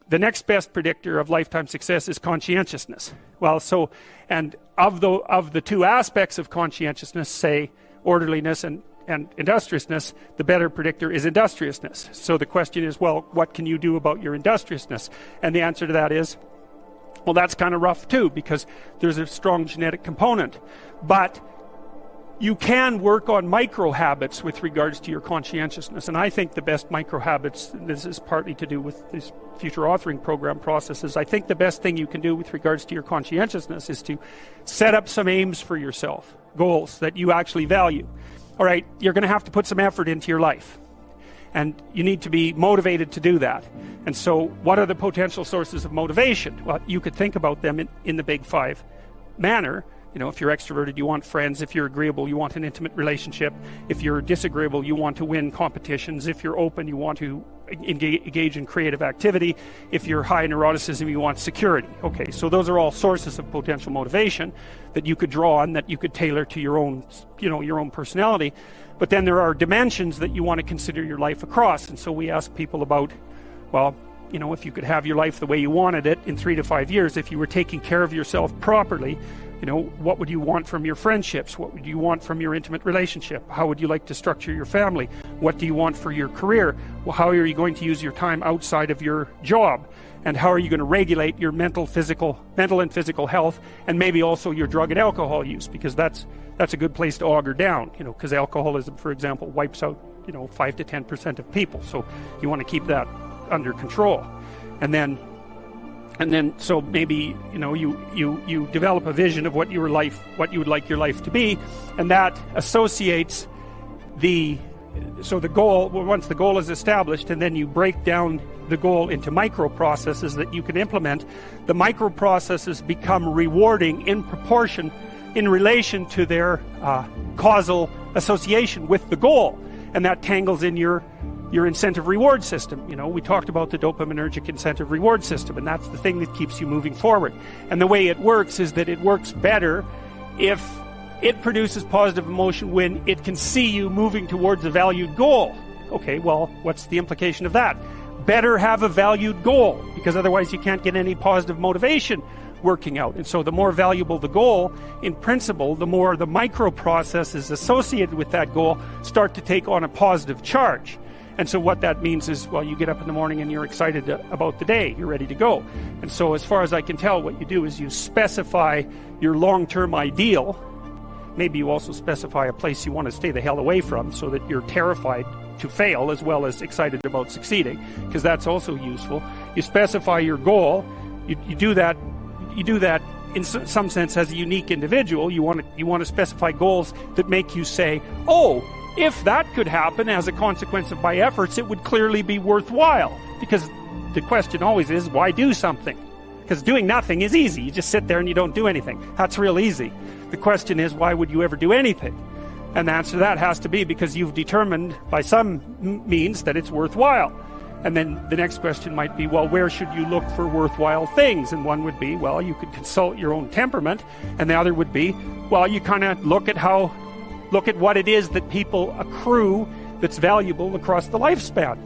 the next best predictor of lifetime success is conscientiousness. Well, so, and of the two aspects of conscientiousness, say orderliness and industriousness, the better predictor is industriousness. So the question is, well, what can you do about your industriousness? And the answer to that is, well, that's kind of rough too, because there's a strong genetic component. But you can work on micro habits with regards to your conscientiousness. And I think the best micro habits, this is partly to do with this future authoring program processes, I think the best thing you can do with regards to your conscientiousness is to set up some aims for yourself, goals that you actually value. All right, you're going to have to put some effort into your life. And you need to be motivated to do that. And so what are the potential sources of motivation? Well, you could think about them in the big five manner. You know, if you're extroverted, you want friends. If you're agreeable, you want an intimate relationship. If you're disagreeable, you want to win competitions. If you're open, you want to engage in creative activity. If you're high neuroticism, you want security. Okay, so those are all sources of potential motivation that you could draw on, that you could tailor to your own, your own personality. But then there are dimensions that you want to consider your life across. And so we ask people about, well, if you could have your life the way you wanted it in 3 to 5 years, if you were taking care of yourself properly, what would you want from your friendships? What would you want from your intimate relationship? How would you like to structure your family? What do you want for your career? Well, how are you going to use your time outside of your job? And how are you going to regulate your mental and physical health, and maybe also your drug and alcohol use? Because that's a good place to auger down, because alcoholism, for example, wipes out, 5 to 10% of people. So you want to keep that under control. And then so maybe you develop a vision of what you would like your life to be, and that associates the goal. Once the goal is established, and then you break down the goal into micro processes that you can implement. The micro processes become rewarding in proportion in relation to their causal association with the goal, and that tangles in your incentive reward system. We talked about the dopaminergic incentive reward system, and that's the thing that keeps you moving forward. And the way it works is that it works better if it produces positive emotion when it can see you moving towards a valued goal. Okay, well, what's the implication of that? Better have a valued goal, because otherwise you can't get any positive motivation working out. And so the more valuable the goal, in principle, the more the micro processes associated with that goal start to take on a positive charge. And so what that means is, well, you get up in the morning and you're excited about the day. You're ready to go. And so as far as I can tell, what you do is you specify your long-term ideal. Maybe you also specify a place you want to stay the hell away from, so that you're terrified to fail as well as excited about succeeding, because that's also useful. You specify your goal. You do that in some sense as a unique individual. You want to specify goals that make you say, oh, if that could happen as a consequence of my efforts, it would clearly be worthwhile. Because the question always is, why do something? Because doing nothing is easy. You just sit there and you don't do anything. That's real easy. The question is, why would you ever do anything? And the answer to that has to be because you've determined by some means that it's worthwhile. And then the next question might be, well, where should you look for worthwhile things? And one would be, well, you could consult your own temperament. And the other would be, well, you kind of look at what it is that people accrue that's valuable across the lifespan.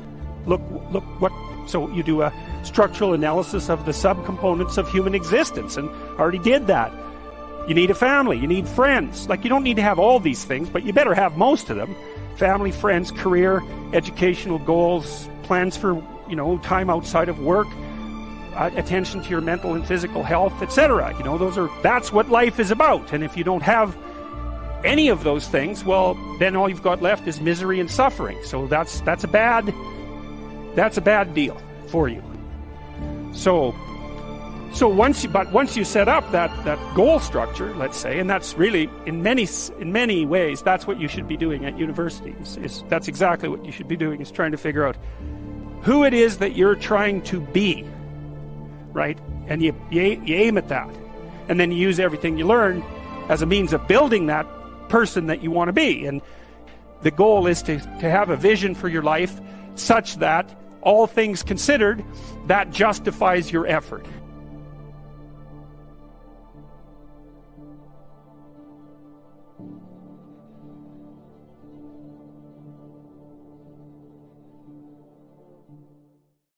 So you do a structural analysis of the subcomponents of human existence, and already did that. You need a family, you need friends. You don't need to have all these things, but you better have most of them. Family, friends, career, educational goals, plans for, time outside of work, attention to your mental and physical health, etc. That's what life is about. And if you don't have any of those things, well, then all you've got left is misery and suffering. So that's a bad deal for you. So once you set up that goal structure, let's say, and that's really in many ways that's what you should be doing at university. That's exactly what you should be doing, is trying to figure out who it is that you're trying to be, right? And you aim at that, and then you use everything you learn as a means of building that person that you want to be. And the goal is to have a vision for your life such that, all things considered, that justifies your effort.